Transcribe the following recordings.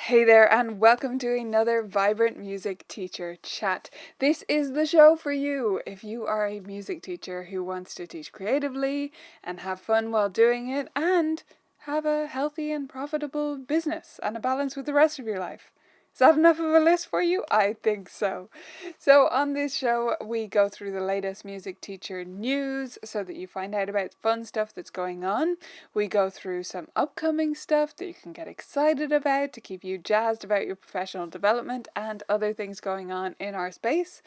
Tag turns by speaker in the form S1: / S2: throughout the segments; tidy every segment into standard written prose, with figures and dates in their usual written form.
S1: Hey there, and welcome to another Vibrant Music Teacher Chat. This is the show for you if you are a music teacher who wants to teach creatively and have fun while doing it and have a healthy and profitable business and a balance with the rest of your life. Is that enough of a list for you? I think so. So on this show, we go through the latest music teacher news so that you find out about fun stuff that's going on. We go through some upcoming stuff that you can get excited about to keep you jazzed about your professional development and other things going on in our space.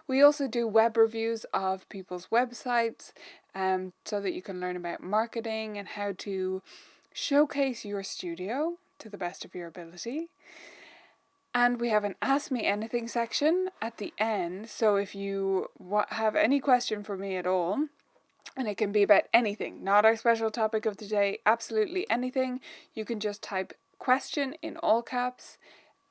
S1: We also do web reviews of people's websites so that you can learn about marketing and how to showcase your studio to the best of your ability. And we have an Ask Me Anything section at the end, so if you have any question for me at all, and it can be about anything, not our special topic of the day, absolutely anything, you can just type question in all caps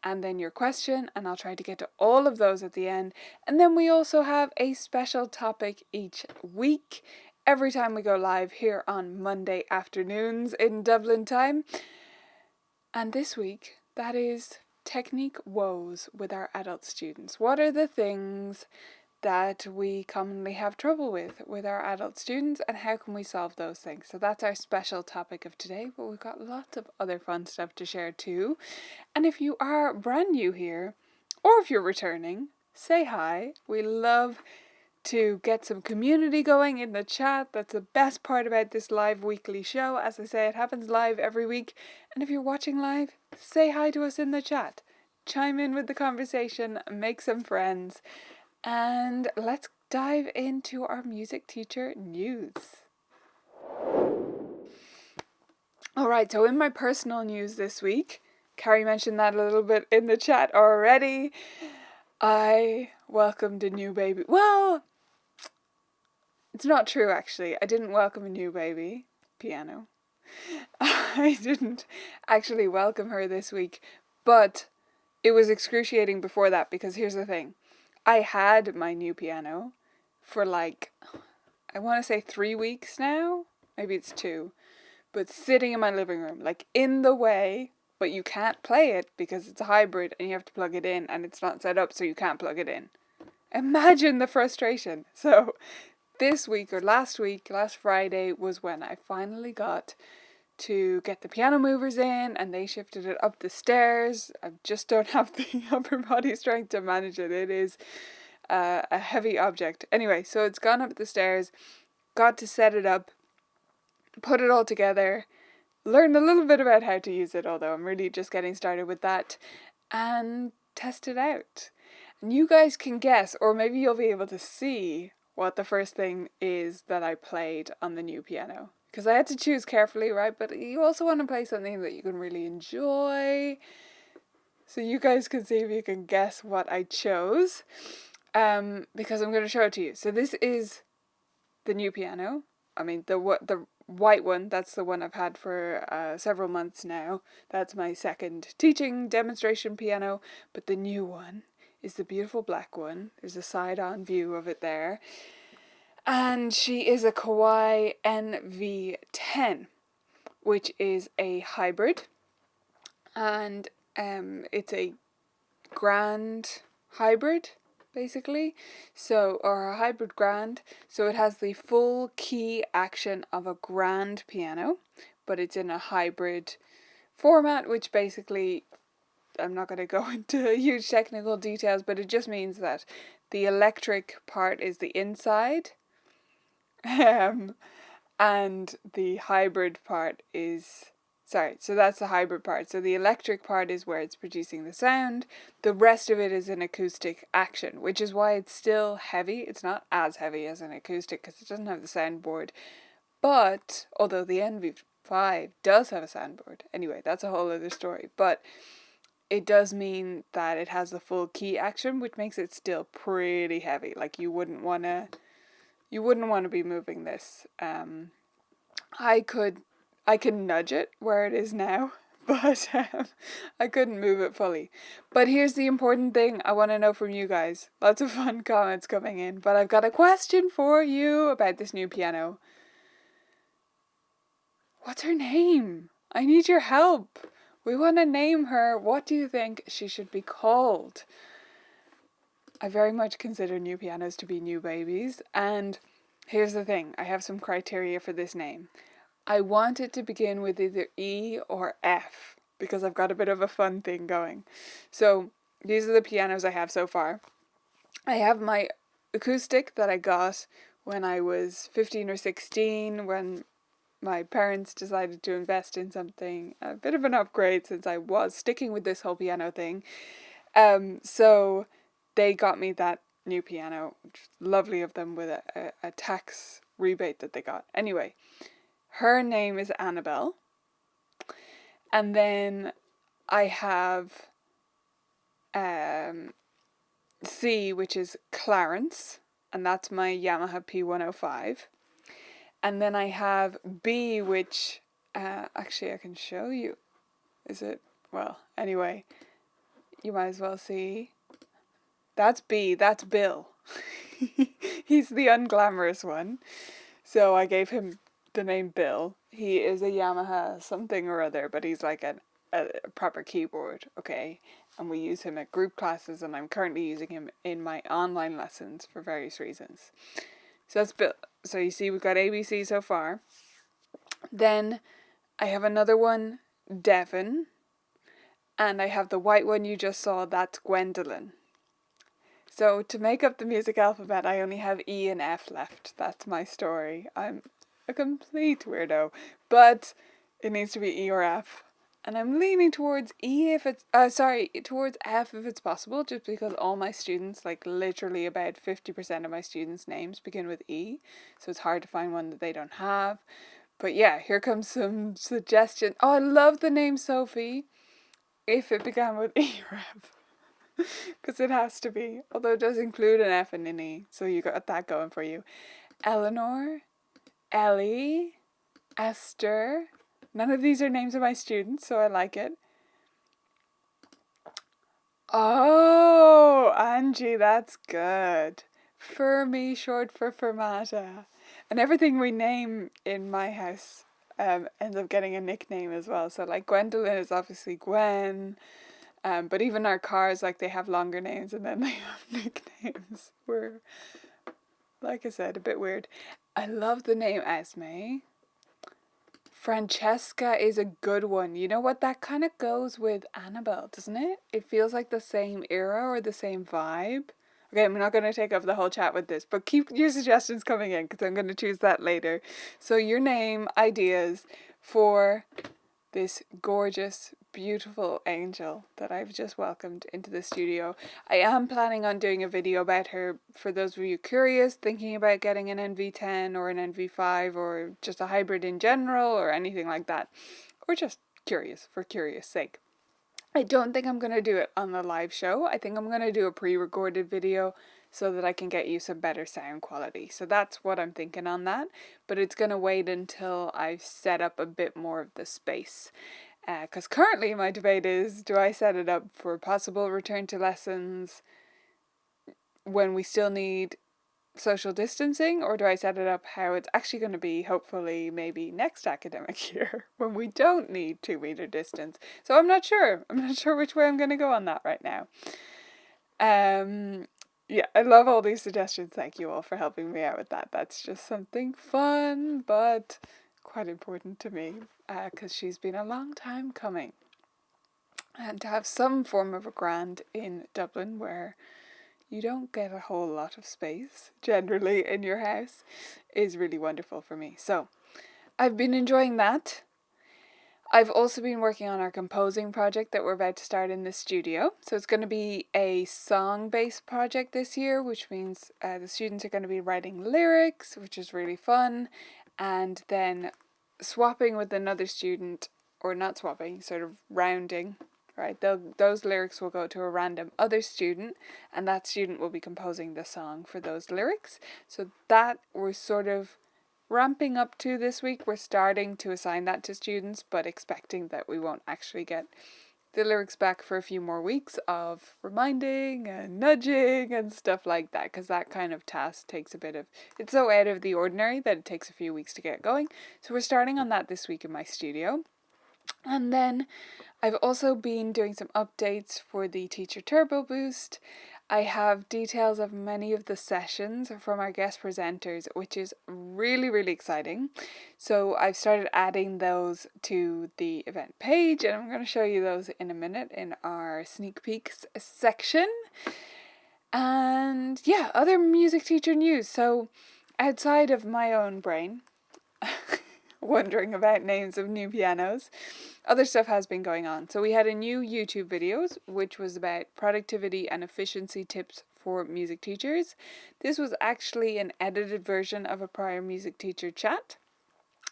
S1: and then your question, and I'll try to get to all of those at the end. And then we also have a special topic each week, every time we go live here on Monday afternoons in Dublin time. And this week, that is technique woes with our adult students. What are the things that we commonly have trouble with our adult students, and how can we solve those things? So that's our special topic of today, but we've got lots of other fun stuff to share too. And if you are brand new here, or if you're returning, say hi. We love to get some community going in the chat. That's the best part about this live weekly show. As I say, it happens live every week. And if you're watching live, say hi to us in the chat. Chime in with the conversation, make some friends, and let's dive into our music teacher news. Alright, so in my personal news this week, Carrie mentioned that a little bit in the chat already, I welcomed a new baby. Well, it's not true actually. I didn't welcome a new baby. Piano. I didn't actually welcome her this week, but it was excruciating before that because here's the thing. I had my new piano for I want to say 3 weeks now. Maybe it's 2. But sitting in my living room, in the way, but you can't play it because it's a hybrid and you have to plug it in and it's not set up so you can't plug it in. Imagine the frustration. So this week or last Friday was when I finally got to get the piano movers in and they shifted it up the stairs. I just don't have the upper body strength to manage it. It is a heavy object. Anyway, so it's gone up the stairs, got to set it up, put it all together, learn a little bit about how to use it, although I'm really just getting started with that, and test it out. And you guys can guess, or maybe you'll be able to see what the first thing is that I played on the new piano. Because I had to choose carefully, right? But you also want to play something that you can really enjoy. So you guys can see if you can guess what I chose. Because I'm going to show it to you. So this is the new piano. I mean, the white one, that's the one I've had for several months now. That's my second teaching demonstration piano. But the new one is the beautiful black one. There's a side-on view of it there. And she is a Kawai NV10, which is a hybrid. And it's a grand hybrid, basically. Or a hybrid grand. So it has the full key action of a grand piano, but it's in a hybrid format, which basically, I'm not going to go into huge technical details, but it just means that the electric part is the inside, and the hybrid part is, so that's the hybrid part. So the electric part is where it's producing the sound. The rest of it is an acoustic action, which is why it's still heavy. It's not as heavy as an acoustic because it doesn't have the soundboard. But, although the NV5 does have a soundboard. Anyway, that's a whole other story. But it does mean that it has the full key action, which makes it still pretty heavy. You wouldn't want to be moving this. I can nudge it where it is now, but I couldn't move it fully. But here's the important thing I want to know from you guys. Lots of fun comments coming in, but I've got a question for you about this new piano. What's her name? I need your help. We want to name her. What do you think she should be called? I very much consider new pianos to be new babies, and here's the thing. I have some criteria for this name. I want it to begin with either E or F, because I've got a bit of a fun thing going. So these are the pianos I have so far. I have my acoustic that I got when I was 15 or 16, when my parents decided to invest in something, a bit of an upgrade since I was sticking with this whole piano thing. So they got me that new piano, which was lovely of them, with a tax rebate that they got. Anyway, her name is Annabelle. And then I have C, which is Clarence, and that's my Yamaha P105. And then I have B, which, actually I can show you. Is it? Well, anyway, you might as well see. That's B, that's Bill. He's the unglamorous one. So I gave him the name Bill. He is a Yamaha something or other, but he's like a proper keyboard, okay? And we use him at group classes, and I'm currently using him in my online lessons for various reasons. So that's Bill. So you see we've got ABC so far. Then I have another one, Devon. And I have the white one you just saw, that's Gwendolyn. So to make up the music alphabet, I only have E and F left. That's my story. I'm a complete weirdo. But it needs to be E or F. And I'm leaning towards E if it's, towards F if it's possible, just because all my students, like literally about 50% of my students' names begin with E. So it's hard to find one that they don't have. But yeah, here comes some suggestion. Oh, I love the name Sophie. If it began with E or F. Because it has to be. Although it does include an F and an E. So you got that going for you. Eleanor. Ellie. Esther. None of these are names of my students, so I like it. Oh, Angie, that's good. Fermi, short for Fermata. And everything we name in my house ends up getting a nickname as well. So like Gwendolyn is obviously Gwen. But even our cars, like they have longer names and then they have nicknames. We're, like I said, a bit weird. I love the name Esme. Francesca is a good one. You know what? That kind of goes with Annabelle, doesn't it? It feels like the same era or the same vibe. Okay, I'm not going to take up the whole chat with this, but keep your suggestions coming in because I'm going to choose that later. So your name, ideas for this gorgeous, beautiful angel that I've just welcomed into the studio. I am planning on doing a video about her for those of you curious, thinking about getting an NV10 or an NV5 or just a hybrid in general or anything like that. Or just curious for curious sake. I don't think I'm going to do it on the live show. I think I'm going to do a pre-recorded video so that I can get you some better sound quality. So that's what I'm thinking on that. But it's going to wait until I've set up a bit more of the space. Because currently my debate is, do I set it up for possible return to lessons when we still need social distancing, or do I set it up how it's actually going to be, hopefully, maybe next academic year when we don't need 2-meter distance? So I'm not sure. I'm not sure which way I'm going to go on that right now. Yeah, I love all these suggestions. Thank you all for helping me out with that. That's just something fun, but quite important to me, because she's been a long time coming. And to have some form of a grand in Dublin where you don't get a whole lot of space generally in your house is really wonderful for me. So I've been enjoying that. I've also been working on our composing project that we're about to start in the studio. So it's going to be a song-based project this year, which means the students are going to be writing lyrics, which is really fun, and then swapping with another student, or not swapping, sort of rounding, right? Those lyrics will go to a random other student, and that student will be composing the song for those lyrics. So that we're sort of ramping up to this week. We're starting to assign that to students, but expecting that we won't actually get the lyrics back for a few more weeks of reminding and nudging and stuff like that, because that kind of task takes a bit of, it's so out of the ordinary that it takes a few weeks to get going. So we're starting on that this week in my studio. And then I've also been doing some updates for the Teacher Turbo Boost. I have details of many of the sessions from our guest presenters, which is really, really exciting. So I've started adding those to the event page, and I'm going to show you those in a minute in our sneak peeks section. And yeah, other music teacher news. So outside of my own brain, wondering about names of new pianos, other stuff has been going on. So we had a new YouTube videos, which was about productivity and efficiency tips for music teachers. This was actually an edited version of a prior music teacher chat.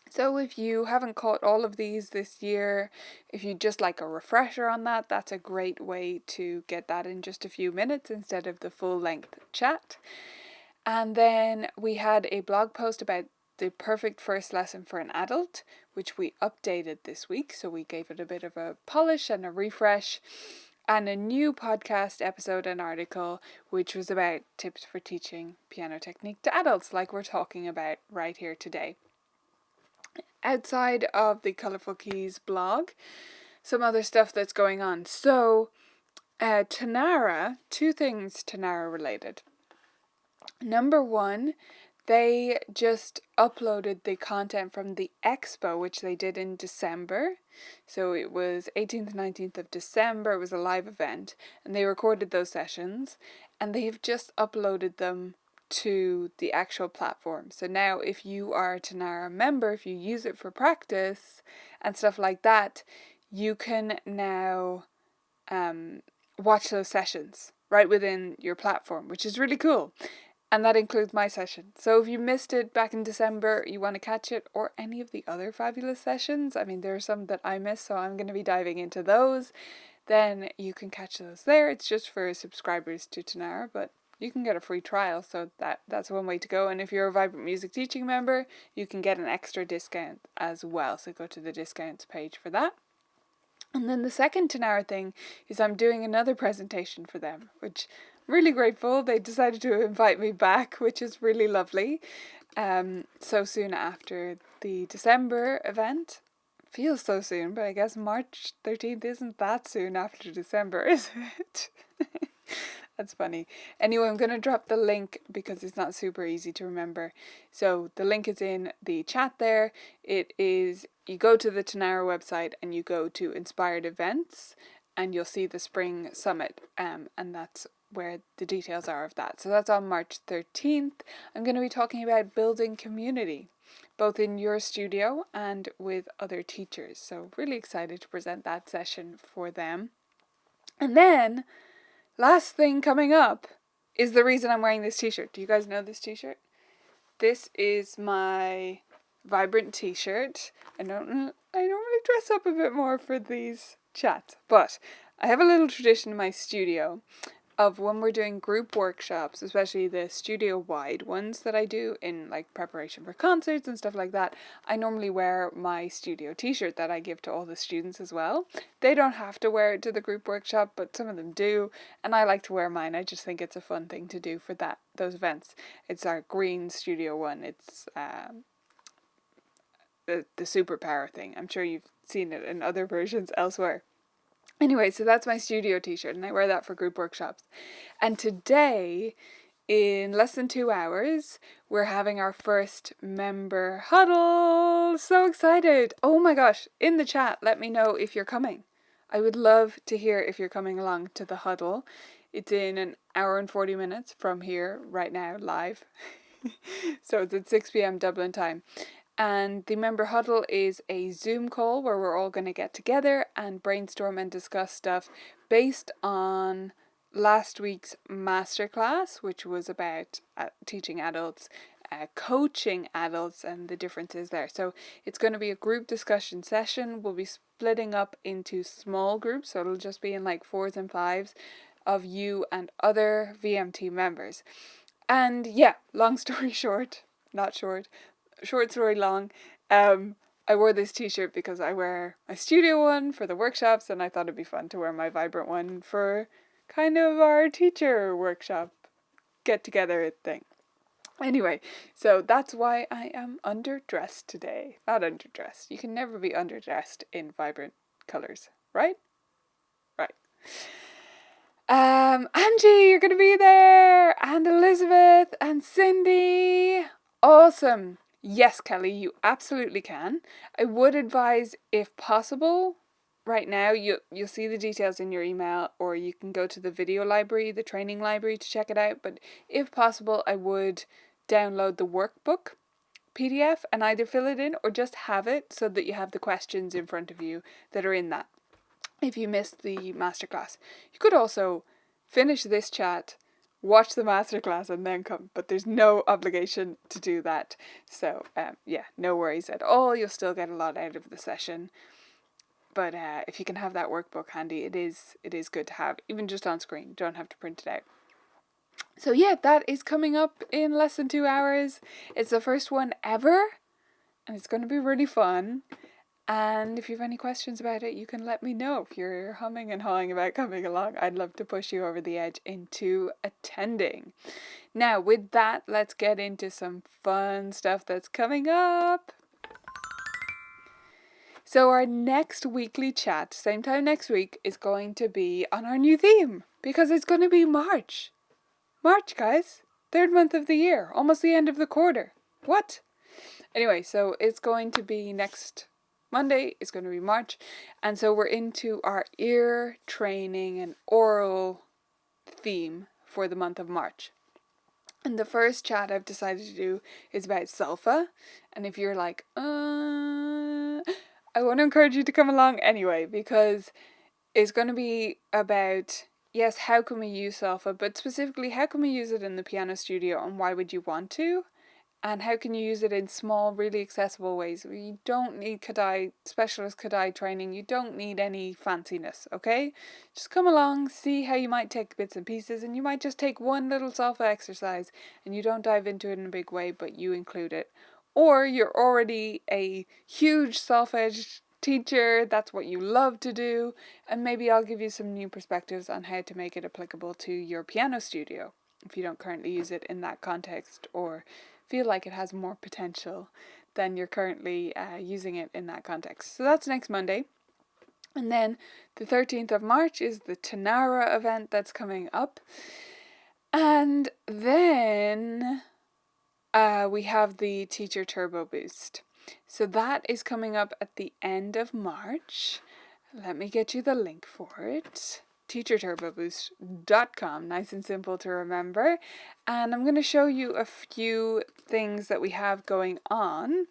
S1: So if you haven't caught all of these this year, if you just like a refresher on that, that's a great way to get that in just a few minutes instead of the full length chat. And then we had a blog post about the perfect first lesson for an adult, which we updated this week. So we gave it a bit of a polish and a refresh, and a new podcast episode and article, which was about tips for teaching piano technique to adults, like we're talking about right here today. Outside of the Colourful Keys blog, some other stuff that's going on. So, Tanara, two things Tanara related. Number one, they just uploaded the content from the expo, which they did in December. So it was 18th, 19th of December. It was a live event, and they recorded those sessions, and they have just uploaded them to the actual platform. So now if you are a Tanara member, if you use it for practice and stuff like that, you can now watch those sessions right within your platform, which is really cool. And that includes my session. So if you missed it back in December, you want to catch it, or any of the other fabulous sessions, I mean, there are some that I missed, so I'm going to be diving into those, then you can catch those there. It's just for subscribers to Tanara, but you can get a free trial, so that's one way to go. And if you're a Vibrant Music Teaching member, you can get an extra discount as well. So go to the discounts page for that. And then the second Tanara thing is I'm doing another presentation for them, which I'm really grateful. They decided to invite me back, which is really lovely. So soon after the December event. Feels so soon, but I guess March 13th isn't that soon after December, is it? That's funny. Anyway, I'm going to drop the link because it's not super easy to remember. So the link is in the chat there. It is, you go to the Tanara website and you go to Inspired Events and you'll see the Spring Summit, and that's where the details are of that. So that's on March 13th. I'm going to be talking about building community, both in your studio and with other teachers. So really excited to present that session for them. And then last thing coming up is the reason I'm wearing this t-shirt. Do you guys know this t-shirt? This is my Vibrant t-shirt. I normally dress up a bit more for these chats, but I have a little tradition in my studio of when we're doing group workshops, especially the studio-wide ones that I do in like preparation for concerts and stuff like that, I normally wear my studio t-shirt that I give to all the students as well. They don't have to wear it to the group workshop, but some of them do, and I like to wear mine. I just think it's a fun thing to do for those events. It's our green studio one. It's the superpower thing. I'm sure you've seen it in other versions elsewhere. Anyway, so that's my studio t-shirt, and I wear that for group workshops. And today, in less than 2 hours, we're having our first member huddle. So excited. Oh my gosh, in the chat, let me know if you're coming. I would love to hear if you're coming along to the huddle. It's in an hour and 40 minutes from here right now, live. So it's at 6 p.m. Dublin time. And the member huddle is a Zoom call where we're all going to get together and brainstorm and discuss stuff based on last week's masterclass, which was about teaching adults, coaching adults, and the differences there. So it's going to be a group discussion session. We'll be splitting up into small groups, so it'll just be in like 4s and 5s of you and other VMT members. And yeah, long story short, not short, short story long, I wore this t-shirt because I wear my studio one for the workshops, and I thought it'd be fun to wear my Vibrant one for kind of our teacher workshop get together thing. Anyway, so that's why I am underdressed today. Not underdressed. You can never be underdressed in vibrant colours, right? Right. Angie, you're gonna be there, and Elizabeth and Cindy. Awesome. Yes, Kelly, you absolutely can. I would advise, if possible, right now you'll see the details in your email, or you can go to the video library, the training library, to check it out. But if possible, I would download the workbook PDF and either fill it in or just have it so that you have the questions in front of you that are in that, if you missed the masterclass. You could also finish this chat, watch the masterclass, and then come, but there's no obligation to do that. So yeah, no worries at all. You'll still get a lot out of the session. But if you can have that workbook handy, it is good to have, even just on screen. You don't have to print it out. So yeah, that is coming up in less than 2 hours. It's the first one ever, and it's going to be really fun. And if you have any questions about it, you can let me know. If you're humming and hawing about coming along, I'd love to push you over the edge into attending. Now, with that, let's get into some fun stuff that's coming up. So our next weekly chat, same time next week, is going to be on our new theme, because it's going to be March. March, guys. 3rd month of the year. Almost the end of the quarter. What? Anyway, so it's going to be next Monday. It's going to be March. And so we're into our ear training and oral theme for the month of March. And the first chat I've decided to do is about Sulfa. And if you're like, I want to encourage you to come along anyway, because it's going to be about, yes, how can we use Sulfa, but specifically, how can we use it in the piano studio, and why would you want to? And how can you use it in small, really accessible ways? You don't need specialist Kadai training. You don't need any fanciness, okay? Just come along, see how you might take bits and pieces, and you might just take one little Sulfa exercise, and you don't dive into it in a big way, but you include it. Or you're already a huge solfege teacher, that's what you love to do, and maybe I'll give you some new perspectives on how to make it applicable to your piano studio, if you don't currently use it in that context, or feel like it has more potential than you're currently using it in that context. So that's next Monday. And then the 13th of March is the Tanara event that's coming up. And then we have the Teacher Turbo Boost. So that is coming up at the end of March. Let me get you the link for it. teacherturboboost.com, nice and simple to remember. And I'm going to show you a few things that we have going on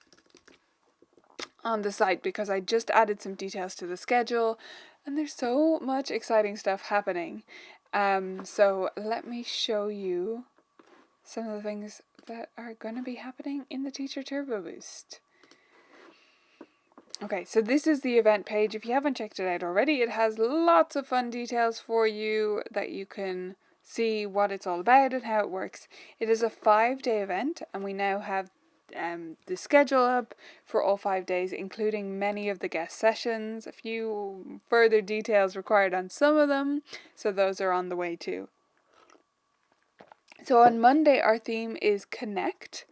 S1: the site, because I just added some details to the schedule and there's so much exciting stuff happening. So let me show you some of the things that are going to be happening in the Teacher Turbo Boost. Okay, so this is the event page. If you haven't checked it out already, it has lots of fun details for you that you can see what it's all about and how it works. It is a 5-day event, and we now have the schedule up for all 5 days, including many of the guest sessions, a few further details required on some of them, so those are on the way too. So on Monday, our theme is Connect,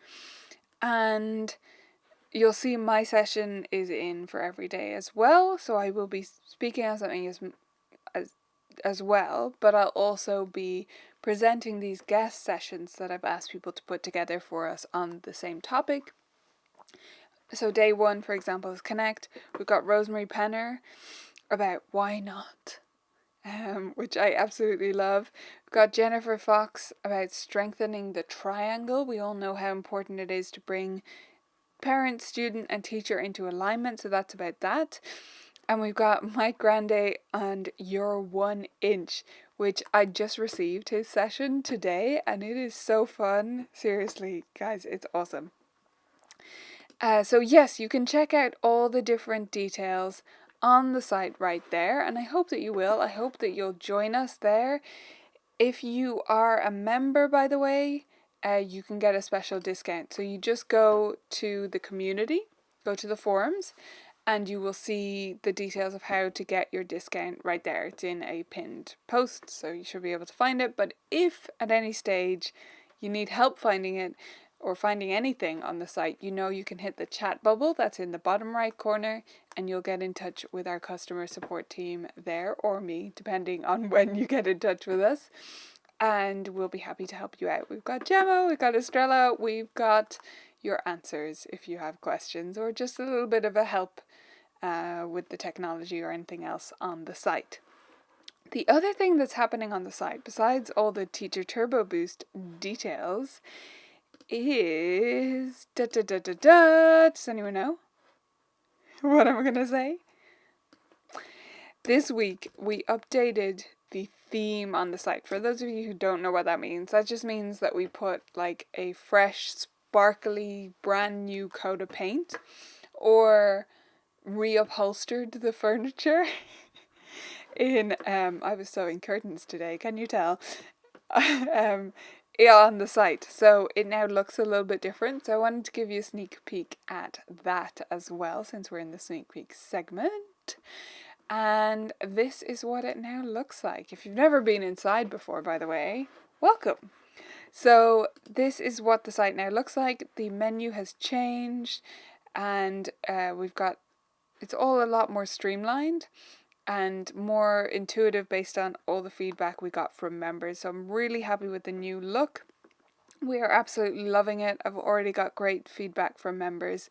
S1: and you'll see my session is in for every day as well, so I will be speaking on something as well, but I'll also be presenting these guest sessions that I've asked people to put together for us on the same topic. So day 1, for example, is Connect. We've got Rosemary Penner about why not, which I absolutely love. We've got Jennifer Fox about strengthening the triangle. We all know how important it is to bring parent, student, and teacher into alignment, so that's about that. And we've got Mike Grande and Your 1 Inch, which I just received his session today, and it is so fun. Seriously, guys, it's awesome. So yes, you can check out all the different details on the site right there, and I hope that you will. I hope that you'll join us there. If you are a member, by the way, you can get a special discount. So you just go to the community, go to the forums, and you will see the details of how to get your discount right there. It's in a pinned post, so you should be able to find it. But if at any stage you need help finding it, or finding anything on the site, you know you can hit the chat bubble that's in the bottom right corner, and you'll get in touch with our customer support team there, or me, depending on when you get in touch with us, and we'll be happy to help you out. We've got Gemma, we've got Estrella, we've got your answers if you have questions, or just a little bit of a help with the technology or anything else on the site. The other thing that's happening on the site, besides all the Teacher Turbo Boost details, is Does anyone know what I'm gonna say? This week we updated the theme on the site. For those of you who don't know what that means, that just means that we put like a fresh, sparkly, brand new coat of paint, or reupholstered the furniture in I was sewing curtains today, can you tell? On the site, so it now looks a little bit different. So I wanted to give you a sneak peek at that as well, since we're in the sneak peek segment. And this is what it now looks like. If you've never been inside before, by the way, welcome. So this is what the site now looks like. The menu has changed, and it's all a lot more streamlined and more intuitive based on all the feedback we got from members. So I'm really happy with the new look. We are absolutely loving it. I've already got great feedback from members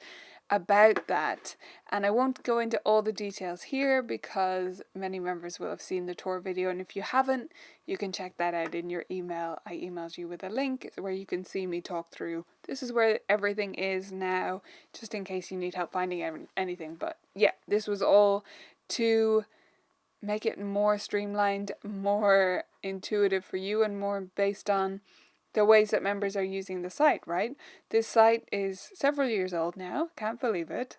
S1: about that, and I won't go into all the details here because many members will have seen the tour video, and if you haven't, you can check that out in your email. I emailed you with a link where you can see me talk through this is where everything is now, just in case you need help finding anything. But yeah, this was all to make it more streamlined, more intuitive for you, and more based on the ways that members are using the site, right? This site is several years old now, can't believe it.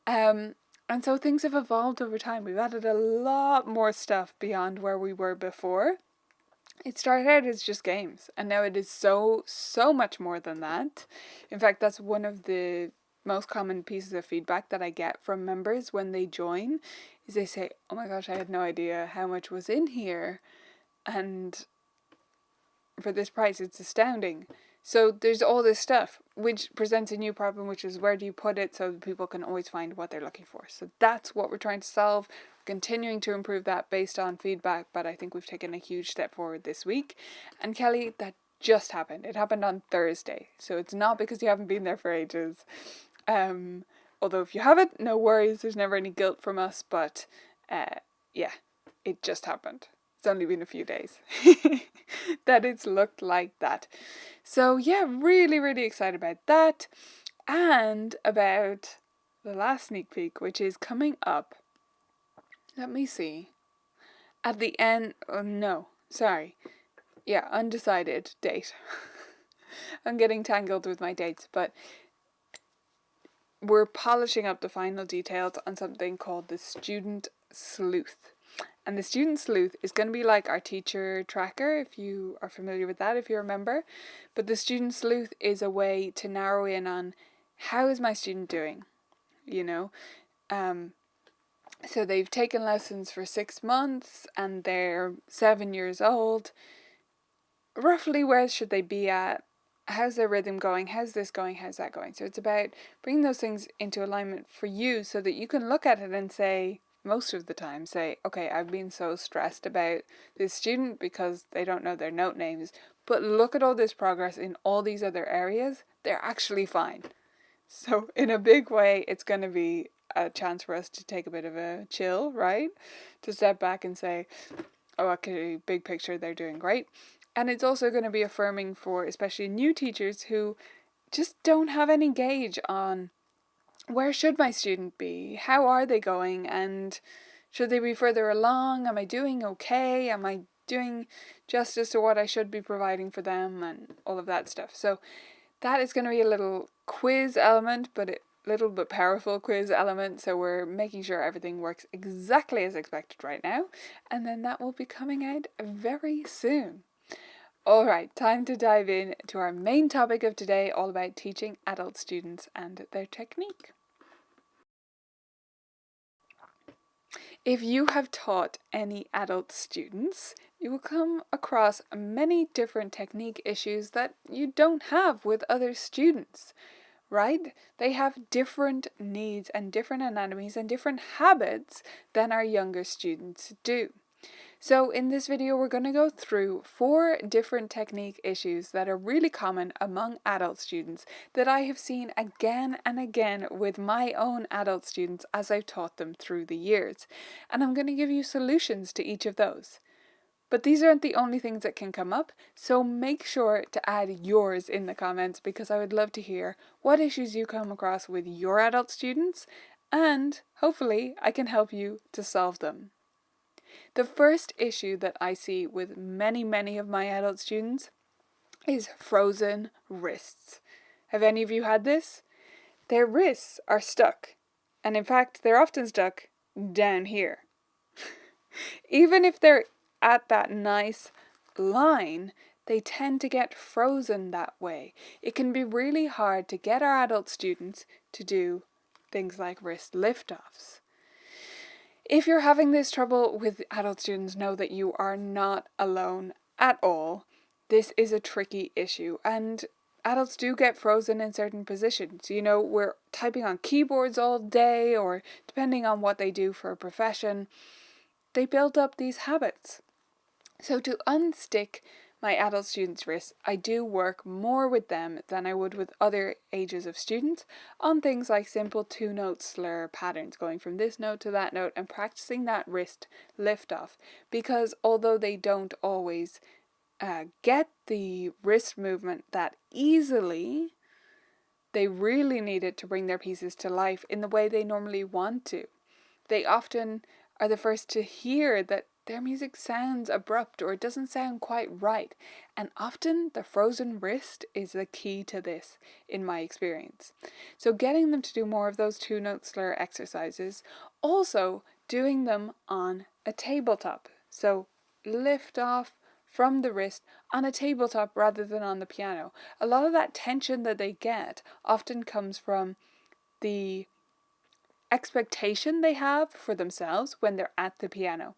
S1: And so things have evolved over time. We've added a lot more stuff beyond where we were before. It started out as just games, and now it is so much more than that. In fact, that's one of the most common pieces of feedback that I get from members when they join, is they say, oh my gosh, I had no idea how much was in here, and for this price it's astounding. So there's all this stuff which presents a new problem, which is where do you put it so that people can always find what they're looking for. So that's what we're trying to solve. We're continuing to improve that based on feedback, but I think we've taken a huge step forward this week. And Kelly, that just happened. It happened on Thursday, so it's not because you haven't been there for ages. Although if you haven't, no worries, there's never any guilt from us, but yeah, it just happened. It's only been a few days that it's looked like that. So yeah, really excited about that, and about the last sneak peek, which is coming up. Let me see. At the end, undecided date. I'm getting tangled with my dates, but we're polishing up the final details on something called the Student Sleuth. And the Student Sleuth is going to be like our teacher tracker, if you are familiar with that, if you remember. But the Student Sleuth is a way to narrow in on how is my student doing, you know. So they've taken lessons for 6 months and they're 7 years old. Roughly where should they be at? How's their rhythm going? How's this going? How's that going? So it's about bringing those things into alignment for you so that you can look at it and say, most of the time, say, okay, I've been so stressed about this student because they don't know their note names, but look at all this progress in all these other areas. They're actually fine. So in a big way, it's going to be a chance for us to take a bit of a chill, right? To step back and say, oh, okay, big picture, they're doing great. And it's also going to be affirming for especially new teachers who just don't have any gauge on where should my student be? How are they going? And should they be further along? Am I doing okay? Am I doing justice to what I should be providing for them? And all of that stuff. So that is going to be a little quiz element, but a little but powerful quiz element. So we're making sure everything works exactly as expected right now. And then that will be coming out very soon. Alright, time to dive in to our main topic of today, all about teaching adult students and their technique. If you have taught any adult students, you will come across many different technique issues that you don't have with other students, right? They have different needs and different anatomies and different habits than our younger students do. So in this video, we're going to go through 4 different technique issues that are really common among adult students that I have seen again and again with my own adult students as I've taught them through the years. And I'm going to give you solutions to each of those. But these aren't the only things that can come up, so make sure to add yours in the comments because I would love to hear what issues you come across with your adult students, and hopefully I can help you to solve them. The first issue that I see with many of my adult students is frozen wrists. Have any of you had this? Their wrists are stuck, and in fact they're often stuck down here. Even if they're at that nice line, they tend to get frozen that way. It can be really hard to get our adult students to do things like wrist liftoffs. If you're having this trouble with adult students, know that you are not alone at all. This is a tricky issue, and adults do get frozen in certain positions. You know, we're typing on keyboards all day, or depending on what they do for a profession, they build up these habits. So to unstick my adult students' wrists, I do work more with them than I would with other ages of students on things like simple 2-note slur patterns, going from this note to that note and practicing that wrist lift off. Because although they don't always get the wrist movement that easily, they really need it to bring their pieces to life in the way they normally want to. They often are the first to hear that their music sounds abrupt or it doesn't sound quite right, and often the frozen wrist is the key to this in my experience. So getting them to do more of those 2-note slur exercises, also doing them on a tabletop. So lift off from the wrist on a tabletop rather than on the piano. A lot of that tension that they get often comes from the expectation they have for themselves when they're at the piano.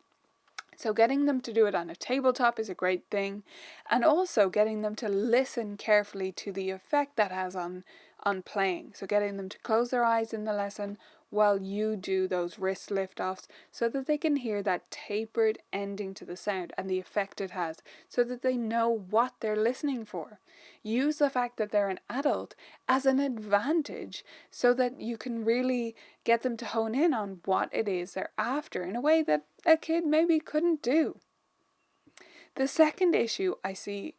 S1: So getting them to do it on a tabletop is a great thing, and also getting them to listen carefully to the effect that has on playing. So getting them to close their eyes in the lesson while you do those wrist lift-offs so that they can hear that tapered ending to the sound and the effect it has, so that they know what they're listening for. Use the fact that they're an adult as an advantage so that you can really get them to hone in on what it is they're after in a way that a kid maybe couldn't do. The second issue I see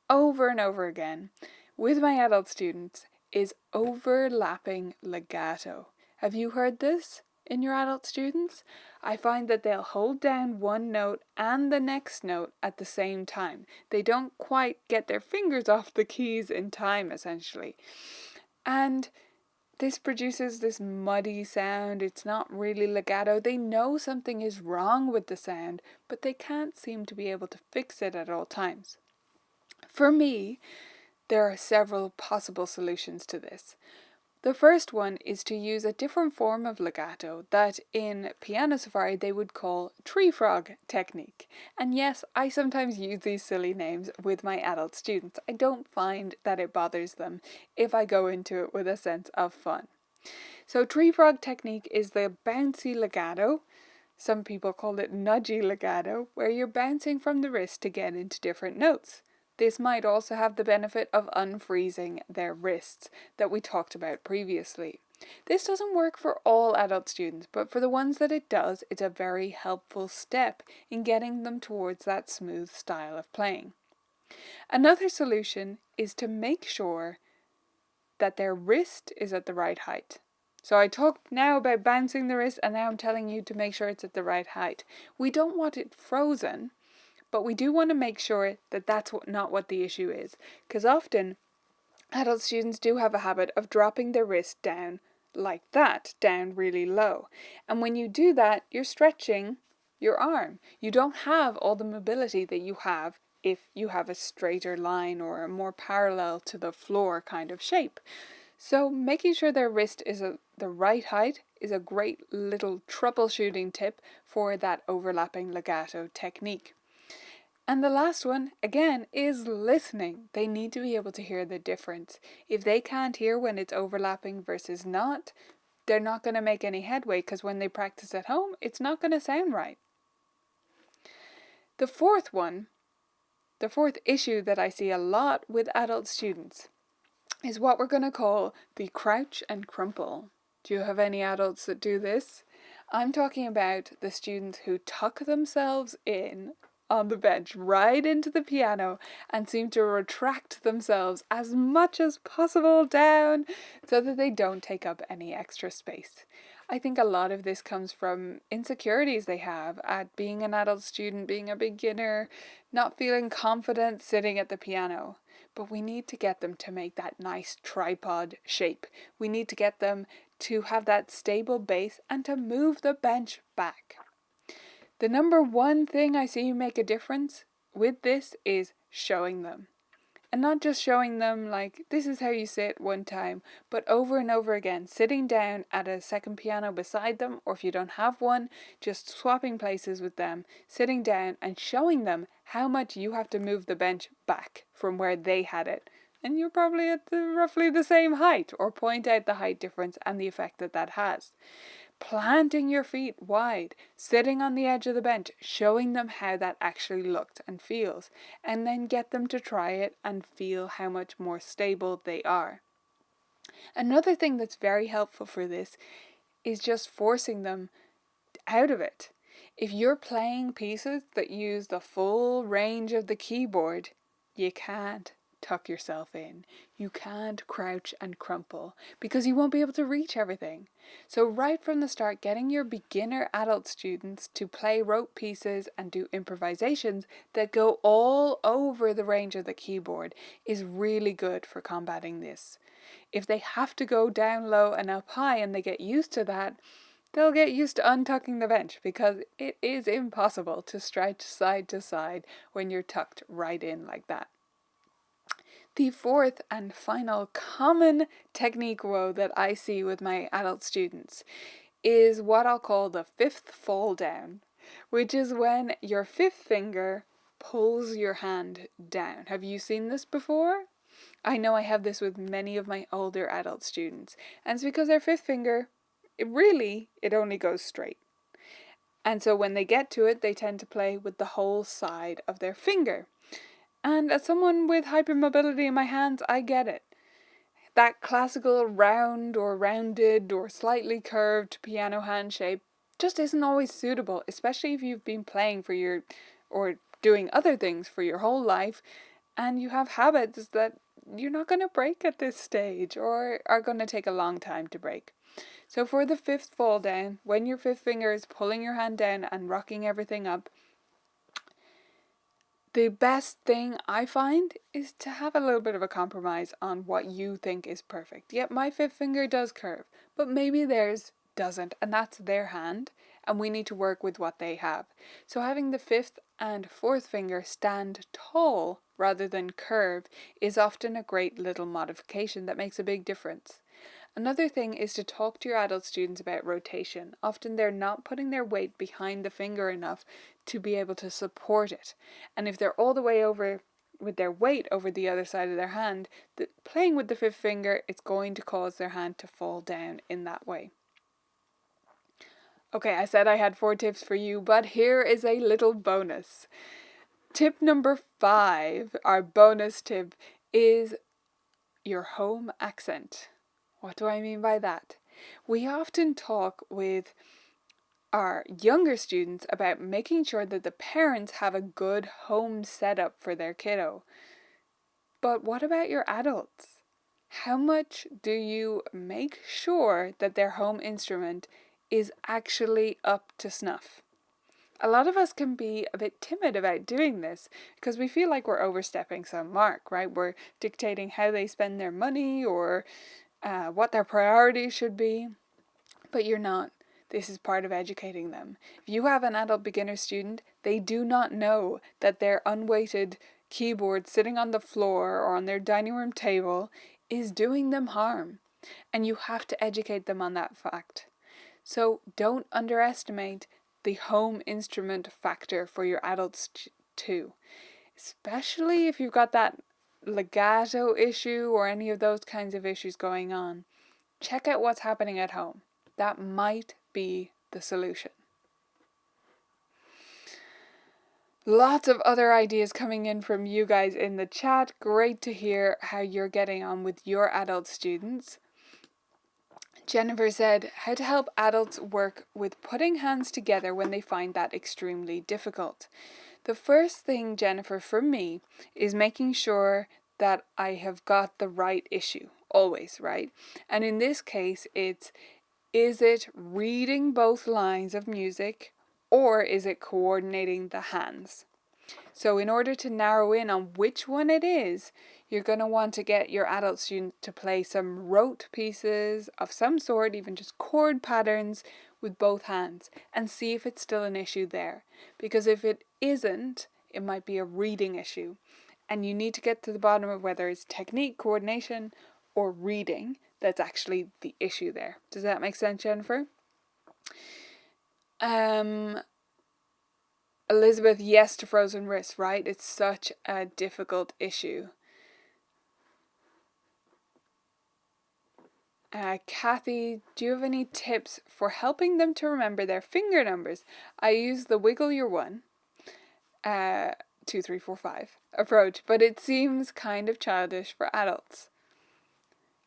S1: over and over again with my adult students is overlapping legato. Have you heard this in your adult students? I find that they'll hold down one note and the next note at the same time. They don't quite get their fingers off the keys in time, essentially. And this produces this muddy sound. It's not really legato. They know something is wrong with the sound, but they can't seem to be able to fix it at all times. For me, there are several possible solutions to this. The first one is to use a different form of legato that in Piano Safari they would call tree frog technique. And yes, I sometimes use these silly names with my adult students. I don't find that it bothers them if I go into it with a sense of fun. So tree frog technique is the bouncy legato. Some people call it nudgy legato, where you're bouncing from the wrist to get into different notes. This might also have the benefit of unfreezing their wrists that we talked about previously. This doesn't work for all adult students, but for the ones that it does, it's a very helpful step in getting them towards that smooth style of playing. Another solution is to make sure that their wrist is at the right height. So I talked now about bouncing the wrist, and now I'm telling you to make sure it's at the right height. We don't want it frozen, but we do want to make sure that that's not what the issue is, because often adult students do have a habit of dropping their wrist down like that, down really low. And when you do that, you're stretching your arm. You don't have all the mobility that you have if you have a straighter line or a more parallel to the floor kind of shape. So making sure their wrist is at the right height is a great little troubleshooting tip for that overlapping legato technique. And the last one, again, is listening. They need to be able to hear the difference. If they can't hear when it's overlapping versus not, they're not going to make any headway, because when they practice at home, it's not going to sound right. The fourth issue that I see a lot with adult students is what we're going to call the crouch and crumple. Do you have any adults that do this? I'm talking about the students who tuck themselves in on the bench right into the piano and seem to retract themselves as much as possible down so that they don't take up any extra space. I think a lot of this comes from insecurities they have at being an adult student, being a beginner, not feeling confident sitting at the piano. But we need to get them to make that nice tripod shape. We need to get them to have that stable base and to move the bench back. The number one thing I see make a difference with this is showing them. And not just showing them like, this is how you sit one time, but over and over again, sitting down at a second piano beside them, or if you don't have one, just swapping places with them, sitting down and showing them how much you have to move the bench back from where they had it. And you're probably at roughly the same height, or point out the height difference and the effect that that has. Planting your feet wide, sitting on the edge of the bench, showing them how that actually looked and feels, and then get them to try it and feel how much more stable they are. Another thing that's very helpful for this is just forcing them out of it. If you're playing pieces that use the full range of the keyboard, you can't tuck yourself in. You can't crouch and crumple because you won't be able to reach everything. So right from the start, getting your beginner adult students to play rote pieces and do improvisations that go all over the range of the keyboard is really good for combating this. If they have to go down low and up high and they get used to that, they'll get used to untucking the bench because it is impossible to stretch side to side when you're tucked right in like that. The fourth and final common technique woe that I see with my adult students is what I'll call the fifth fall down, which is when your fifth finger pulls your hand down. Have you seen this before? I know I have this with many of my older adult students, and it's because their fifth finger, it only goes straight. And so when they get to it, they tend to play with the whole side of their finger. And as someone with hypermobility in my hands, I get it. That classical round or rounded or slightly curved piano hand shape just isn't always suitable, especially if you've been playing or doing other things for your whole life, and you have habits that you're not going to break at this stage or are going to take a long time to break. So for the fifth fall down, when your fifth finger is pulling your hand down and rocking everything up, the best thing I find is to have a little bit of a compromise on what you think is perfect. Yep, my fifth finger does curve, but maybe theirs doesn't, and that's their hand, and we need to work with what they have. So having the fifth and fourth finger stand tall rather than curve is often a great little modification that makes a big difference. Another thing is to talk to your adult students about rotation. Often they're not putting their weight behind the finger enough to be able to support it. And if they're all the way over with their weight over the other side of their hand, playing with the fifth finger, it's going to cause their hand to fall down in that way. Okay, I said I had 4 tips for you, but here is a little bonus. Tip number 5, our bonus tip, is your home accent. What do I mean by that? We often talk with our younger students about making sure that the parents have a good home setup for their kiddo. But what about your adults? How much do you make sure that their home instrument is actually up to snuff? A lot of us can be a bit timid about doing this because we feel like we're overstepping some mark, right? We're dictating how they spend their money or what their priorities should be, but you're not. This is part of educating them. If you have an adult beginner student, they do not know that their unweighted keyboard sitting on the floor or on their dining room table is doing them harm, and you have to educate them on that fact. So don't underestimate the home instrument factor for your adults too. Especially if you've got that legato issue or any of those kinds of issues going on. Check out what's happening at home. That might be the solution. Lots of other ideas coming in from you guys in the chat. Great to hear how you're getting on with your adult students. Jennifer said, how to help adults work with putting hands together when they find that extremely difficult. The first thing, Jennifer, for me, is making sure that I have got the right issue. Always, right? And in this case, is it reading both lines of music or is it coordinating the hands? So in order to narrow in on which one it is, you're going to want to get your adult student to play some rote pieces of some sort, even just chord patterns with both hands, and see if it's still an issue there. Because if it isn't, it might be a reading issue. And you need to get to the bottom of whether it's technique, coordination, or reading that's actually the issue there. Does that make sense, Jennifer? Elizabeth, yes to frozen wrists, right? It's such a difficult issue. Kathy, do you have any tips for helping them to remember their finger numbers? I use the wiggle your one, 2, 3, 4, 5 approach, but it seems kind of childish for adults.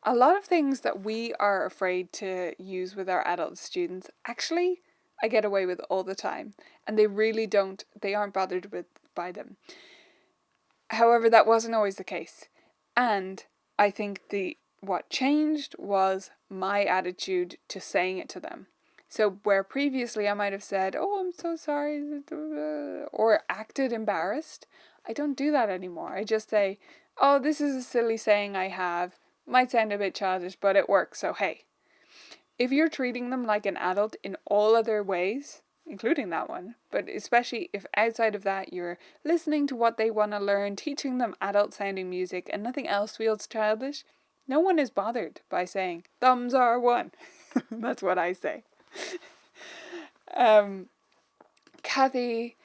S1: A lot of things that we are afraid to use with our adult students, actually, I get away with all the time, and they aren't bothered by them. However, that wasn't always the case, and I think what changed was my attitude to saying it to them. So where previously I might have said, oh, I'm so sorry, or acted embarrassed, I don't do that anymore. I just say, oh, this is a silly saying I have. Might sound a bit childish, but it works, so hey. If you're treating them like an adult in all other ways, including that one, but especially if outside of that you're listening to what they want to learn, teaching them adult-sounding music, and nothing else feels childish, no one is bothered by saying, thumbs are one. That's what I say. Kathy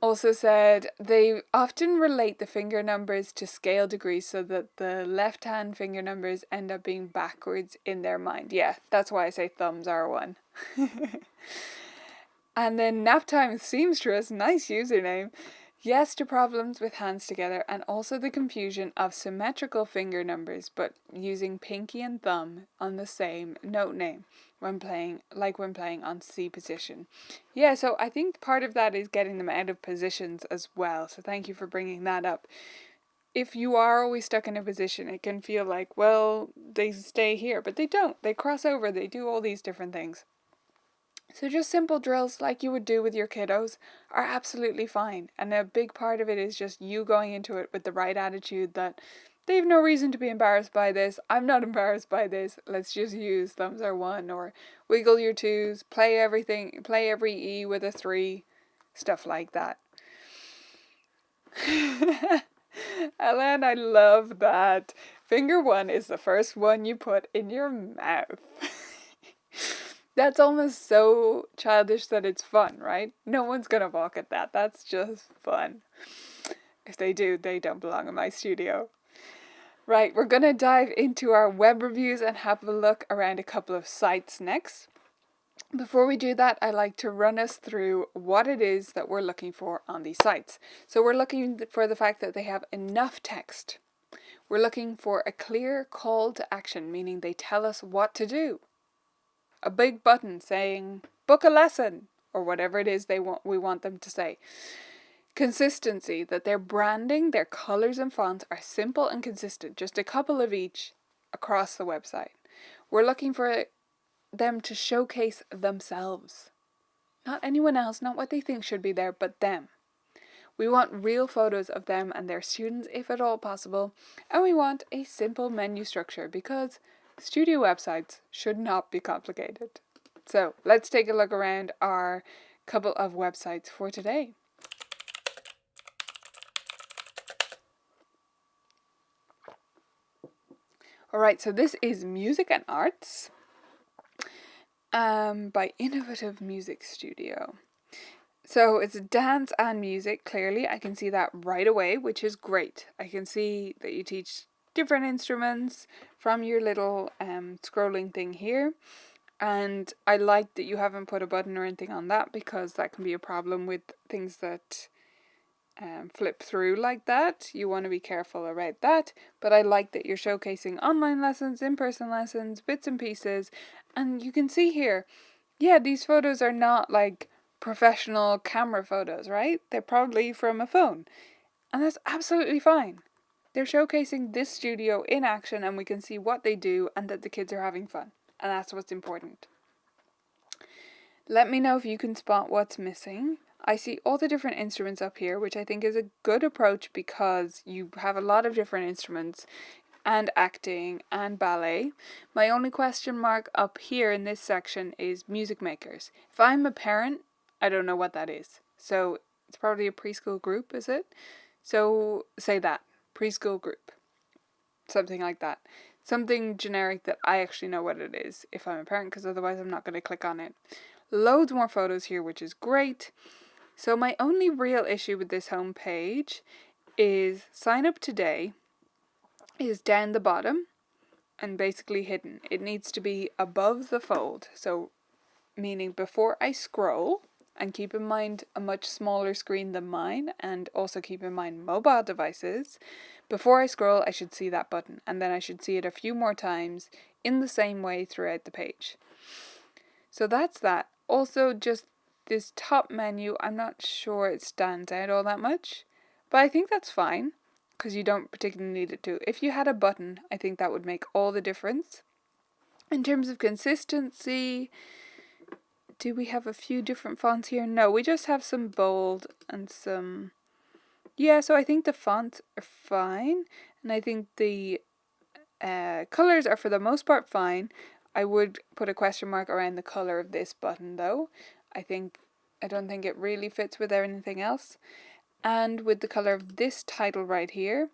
S1: also said they often relate the finger numbers to scale degrees so that the left hand finger numbers end up being backwards in their mind. Yeah, that's why I say thumbs are one. And then Naptime Seamstress, nice username. Yes to problems with hands together and also the confusion of symmetrical finger numbers but using pinky and thumb on the same note name when playing on C position. Yeah, so I think part of that is getting them out of positions as well. So thank you for bringing that up. If you are always stuck in a position, it can feel like, well, they stay here, but they don't. They cross over, they do all these different things. So just simple drills like you would do with your kiddos are absolutely fine. And a big part of it is just you going into it with the right attitude that they have no reason to be embarrassed by this. I'm not embarrassed by this. Let's just use thumbs are one or wiggle your twos, play every E with a 3, stuff like that. Ellen, I love that. Finger 1 is the first one you put in your mouth. That's almost so childish that it's fun, right? No one's gonna balk at that. That's just fun. If they do, they don't belong in my studio. Right, we're gonna dive into our web reviews and have a look around a couple of sites next. Before we do that, I'd like to run us through what it is that we're looking for on these sites. So we're looking for the fact that they have enough text. We're looking for a clear call to action, meaning they tell us what to do. A big button saying, book a lesson, or whatever it is we want them to say. Consistency, that their branding, their colors and fonts are simple and consistent, just a couple of each across the website. We're looking for them to showcase themselves. Not anyone else, not what they think should be there, but them. We want real photos of them and their students, if at all possible, and we want a simple menu structure because studio websites should not be complicated. So let's take a look around our couple of websites for today. Alright, so this is Music and Arts. by Innovative Music Studio. So it's dance and music, clearly. I can see that right away, which is great. I can see that you teach different instruments from your little scrolling thing here. And I like that you haven't put a button or anything on that, because that can be a problem with things that flip through like that. You want to be careful about that. But I like that you're showcasing online lessons, in-person lessons, bits and pieces. And you can see here, yeah, these photos are not like professional camera photos, right? They're probably from a phone. And that's absolutely fine. They're showcasing this studio in action, and we can see what they do and that the kids are having fun. And that's what's important. Let me know if you can spot what's missing. I see all the different instruments up here, which I think is a good approach because you have a lot of different instruments and acting and ballet. My only question mark up here in this section is music makers. If I'm a parent, I don't know what that is. So it's probably a preschool group, is it? So say that, preschool group. Something like that. Something generic that I actually know what it is if I'm a parent, because otherwise I'm not going to click on it. Loads more photos here, which is great. So my only real issue with this home page is sign up today is down the bottom and basically hidden. It needs to be above the fold. So meaning before I scroll, and keep in mind a much smaller screen than mine, and also keep in mind mobile devices, before I scroll I should see that button, and then I should see it a few more times in the same way throughout the page. So that's that. Also, just this top menu, I'm not sure it stands out all that much, but I think that's fine, because you don't particularly need it to. If you had a button, I think that would make all the difference. In terms of consistency, do we have a few different fonts here? No, we just have some bold and some... Yeah, so I think the fonts are fine, and I think the colors are for the most part fine. I would put a question mark around the colour of this button though. I don't think it really fits with anything else. And with the colour of this title right here,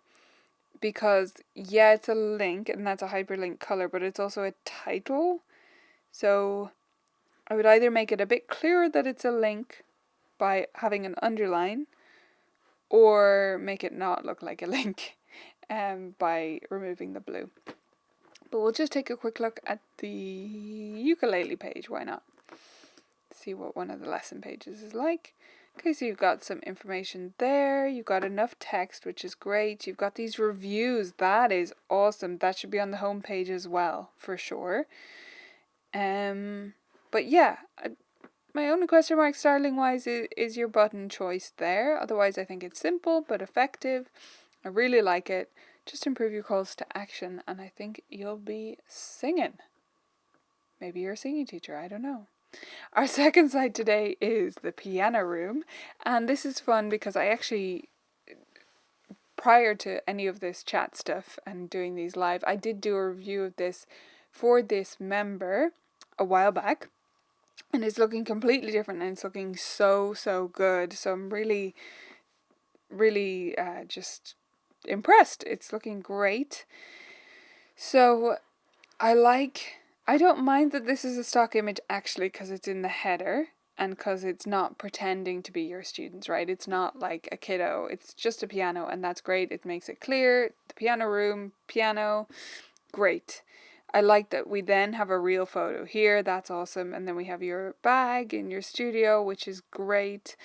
S1: because yeah, it's a link and that's a hyperlink colour, but it's also a title. So I would either make it a bit clearer that it's a link by having an underline, or make it not look like a link by removing the blue. But we'll just take a quick look at the ukulele page, why not? See what one of the lesson pages is like. Okay, so you've got some information there. You've got enough text, which is great. You've got these reviews. That is awesome. That should be on the home page as well, for sure. But yeah, my only question mark styling-wise is your button choice there. Otherwise, I think it's simple but effective. I really like it. Just improve your calls to action, and I think you'll be singing. Maybe you're a singing teacher, I don't know. Our second site today is the piano room, and this is fun because I actually, prior to any of this chat stuff and doing these live, I did do a review of this for this member a while back, and it's looking completely different, and it's looking so good. So I'm really just impressed. It's looking great. So I don't mind that this is a stock image actually, because it's in the header and because it's not pretending to be your students, right? It's not like a kiddo. It's just a piano, and that's great. It makes it clear. The piano room, piano, great. I like that we then have a real photo here. That's awesome. And then we have your bag in your studio, which is great.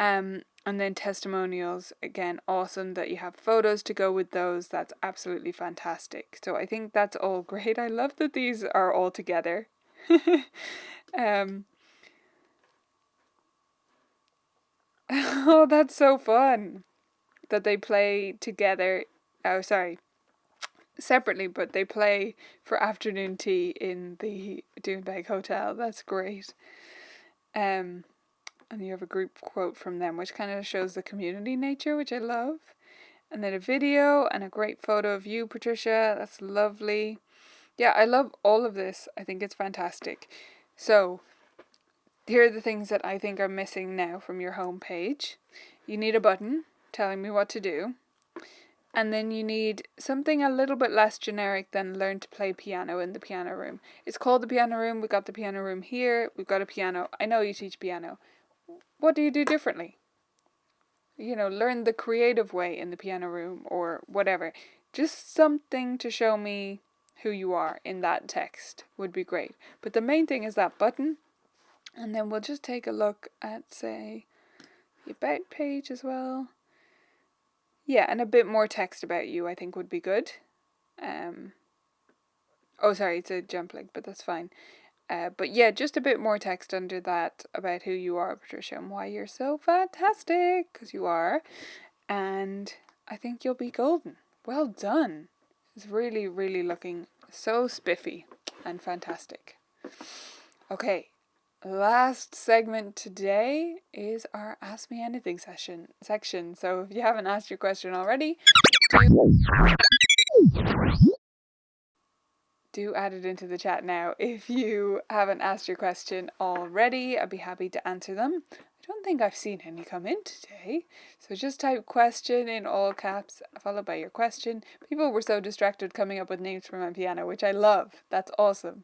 S1: And then testimonials, again, awesome that you have photos to go with those. That's absolutely fantastic. So I think that's all great. I love that these are all together. Oh, that's so fun that they play together. Oh, sorry. Separately, but they play for afternoon tea in the Doonbeg Hotel. That's great. And you have a group quote from them, which kind of shows the community nature, which I love. And then a video and a great photo of you, Patricia. That's lovely. Yeah, I love all of this. I think it's fantastic. So, here are the things that I think are missing now from your home page. You need a button telling me what to do. And then you need something a little bit less generic than learn to play piano in the piano room. It's called the piano room. We got the piano room here. We've got a piano. I know you teach piano. What do you do differently? Learn the creative way in the piano room or whatever. Just something to show me who you are in that text would be great. But the main thing is that button. And then we'll just take a look at, say, the about page as well. Yeah, and a bit more text about you I think would be good. Sorry, it's a jump link, but that's fine. But yeah, just a bit more text under that about who you are, Patricia, and why you're so fantastic, because you are. And I think you'll be golden. Well done. It's really, really looking so spiffy and fantastic. Okay, last segment today is our Ask Me Anything section. So if you haven't asked your question already, do add it into the chat now. If you haven't asked your question already, I'd be happy to answer them. I don't think I've seen any come in today. So just type question in all caps, followed by your question. People were so distracted coming up with names for my piano, which I love. That's awesome.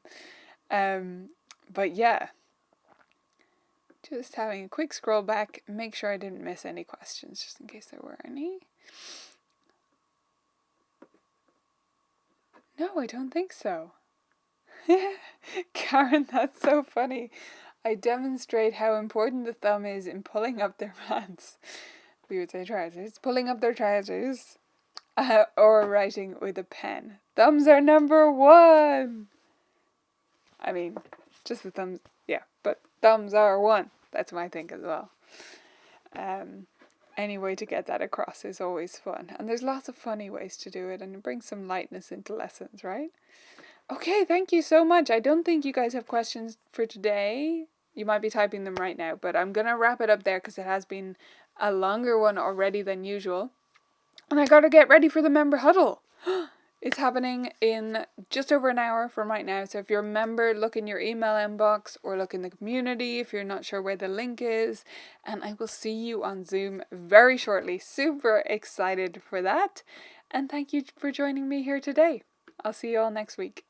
S1: But yeah, just having a quick scroll back, make sure I didn't miss any questions, just in case there were any. No, I don't think so. Karen, that's so funny. I demonstrate how important the thumb is in pulling up their pants. We would say trousers. Pulling up their trousers. Or writing with a pen. Thumbs are number one. I mean, just the thumbs. Yeah, but thumbs are one. That's my thing as well. Any way to get that across is always fun. And there's lots of funny ways to do it, and it brings some lightness into lessons, right? Okay, thank you so much. I don't think you guys have questions for today. You might be typing them right now, but I'm going to wrap it up there because it has been a longer one already than usual. And I got to get ready for the member huddle. It's happening in just over an hour from right now. So if you're a member, look in your email inbox or look in the community if you're not sure where the link is. And I will see you on Zoom very shortly. Super excited for that. And thank you for joining me here today. I'll see you all next week.